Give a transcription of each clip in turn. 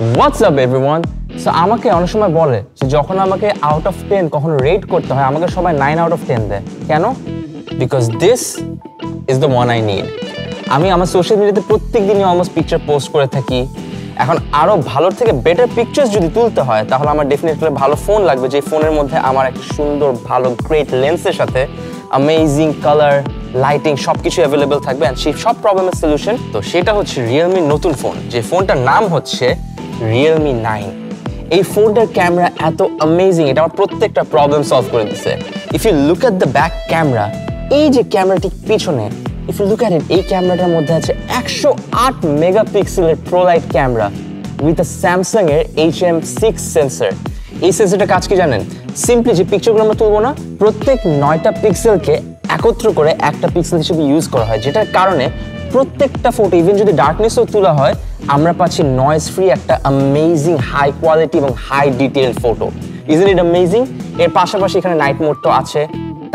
What's up everyone? So আমাকে অনেক সময় বলে যে যখন আমাকে out of 10 কখনো রেট করতে হয় আমাকে সবাই 9 out of 10 দেয় কেন? Because this is the one I need. আমি আমার সোশ্যাল মিডিয়াতে প্রত্যেকদিনই অলমোস্ট পিকচার পোস্ট করে থাকি। এখন আরো ভালোর থেকে বেটার পিকচার্স যদি তুলতে হয় তাহলে আমার ডেফিনেটলি ভালো ফোন লাগবে, যে ফোনের মধ্যে আমার একটা সুন্দর ভালো গ্রেট লেন্সের সাথে অ্যামেজিং কালার লাইটিং সবকিছু অ্যাভেলেবল থাকবে এন্ড সেই সব প্রবলেমের সলিউশন তো সেটা হচ্ছে রিয়েলমির নতুন ফোন, যে ফোনটার নাম হচ্ছে realme 9. এই ফোনটার ক্যামেরা এত অ্যামেজিং, এটা আমার প্রত্যেকটা প্রবলেম সলভ করে দিছে। If you look at the back camera, এই যে ক্যামেরাটি পিছনে, if you look at it, এই ক্যামেরাটার মধ্যে আছে 108 মেগাপিক্সেলের ProLight camera with a Samsung এর HM6 সেন্সর। এই সেন্সরটা কাজ কি জানেন? সিম্পলি যে পিকচারগুলো আমরা তুলবো না, প্রত্যেক 9টা পিক্সেলকে একত্র করে একটা পিক্সেল হিসেবে ইউজ করা হয়, যেটার কারণে প্রত্যেকটা ফটো ইভেন যদি ডার্কনেসও তোলা হয় আমরা পাচ্ছি নয়েজ ফ্রি একটা অ্যামেজিং হাই কোয়ালিটি এবং high detailed photo. Isn't it amazing? এর পাশাপাশি এখানে নাইট মোড তো আছে,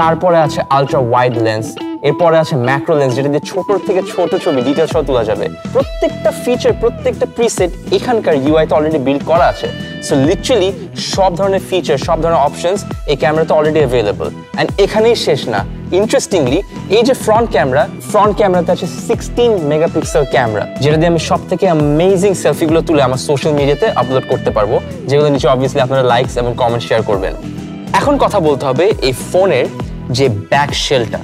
তারপরে আছে আলট্রা ওয়াইড লেন্স, এরপরে আছে ম্যাক্রো লেন্স যেটা দিয়ে ছোট থেকে ছোট ছবি ডিটেইলস সহ তোলা যাবে। প্রত্যেকটা ফিচার প্রত্যেকটা প্রিসেট এখানকার ইউআই তে অলরেডি বিল্ড করা আছে। সো লিটারালি সব ধরনের ফিচার সব ধরনের অপশনস এই ক্যামেরাতে অলরেডি অ্যাভেলেবল। অ্যান্ড এখানেই শেষ না, ইন্টারেস্টিংলি এই যে ফ্রন্ট ক্যামেরাতে আছে 16 মেগাপিক্সেল ক্যামেরা, যেটা দিয়ে আমি সব থেকে অ্যামেজিং সেলফিগুলো তুলে আমার সোশ্যাল মিডিয়াতে আপলোড করতে পারবো, যেগুলো নিচে অবভিয়াসলি আপনারা লাইকস এবং কমেন্ট শেয়ার করবেন। এখন কথা বলতে হবে এই ফোনের যে ব্যাক শেলটা,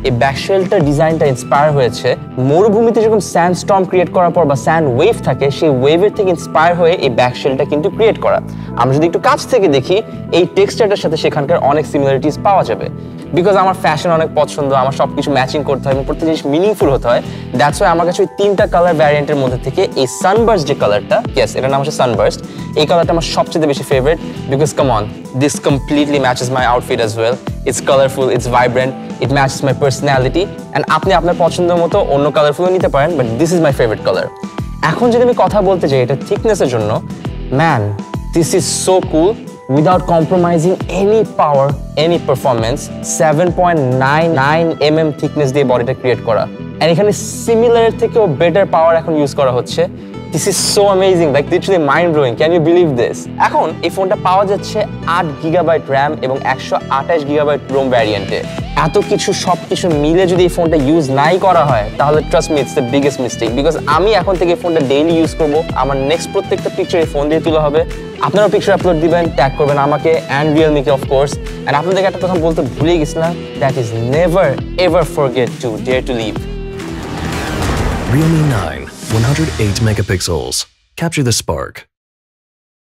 এই ব্যাক শেলটার ডিজাইনটা ইন্সপায়ার হয়েছে মরুভূমিতে যখন স্যান্ড স্টর্ম ক্রিয়েট করার পর বা স্যান্ড ওয়েভ থাকে, সেই ওয়েভের থেকে ইন্সপায়ার হয়ে এই ব্যাক শেলটা কিন্তু ক্রিয়েট করা। আমরা যদি একটু কাছ থেকে দেখি এই টেক্সচারটার সাথে সেখানকার অনেক সিমিলারিটিস পাওয়া যাবে। বিকজ আমার ফ্যাশন অনেক পছন্দ, আমার সবকিছু ম্যাচিং করতে হয় এবং প্রত্যেক জিনিস মিনিংফুল হতে হয়। দ্যাটস ওয়াই আমার কাছে ওই 3টা কালার ভ্যারিয়েন্টের মধ্যে থেকে এই সানবার্স্ট যে কালারটা, ইয়েস এটার নাম হচ্ছে সানবার্স্ট, এই কালারটা আমার সবচেয়ে বেশি favourite. Because come on, this completely matches my outfit as well. It's colourful, it's vibrant, it matches my personality. And আপনি আপনার পছন্দ মতো অন্য কালারফুলও নিতে পারেন, but this is my favourite colour. এখন যদি আমি কথা বলতে চাই এটা থিকনেসের জন্য, man this is so cool without compromising any power, any performance. 7.99 mm thickness দিয়ে বডিটা ক্রিয়েট করা, and এখানে সিমিলার থেকেও বেটার পাওয়ার এখন ইউজ করা হচ্ছে। This is so amazing, like literally mind blowing. Can you believe this? এখন এই ফোনটা পাওয়া যাচ্ছে 8 GB RAM এবং 128 GB ROM ভ্যারিয়েন্টে। এত কিছু সবকিছু মিলে যদি এই ফোনটা ইউজ নাই করা হয় তাহলে trust me it's the biggest mistake. Because আমি এখন থেকে এই ফোনটা ডেইলি ইউজ করব, আমার নেক্সট প্রত্যেকটা পিকচার এই ফোন দিয়ে তোলা হবে। আপনারাও পিকচার আপলোড দিবেন, ট্যাগ করবেন আমাকে অ্যান্ড রিয়েলমিকে অফকোর্স। অ্যান্ড আপনাদেরকে একটা কথা বলতে ভুলে গেছিলাম, that is never ever forget to dare to live. Realme 9, 108 megapixels. Capture the spark.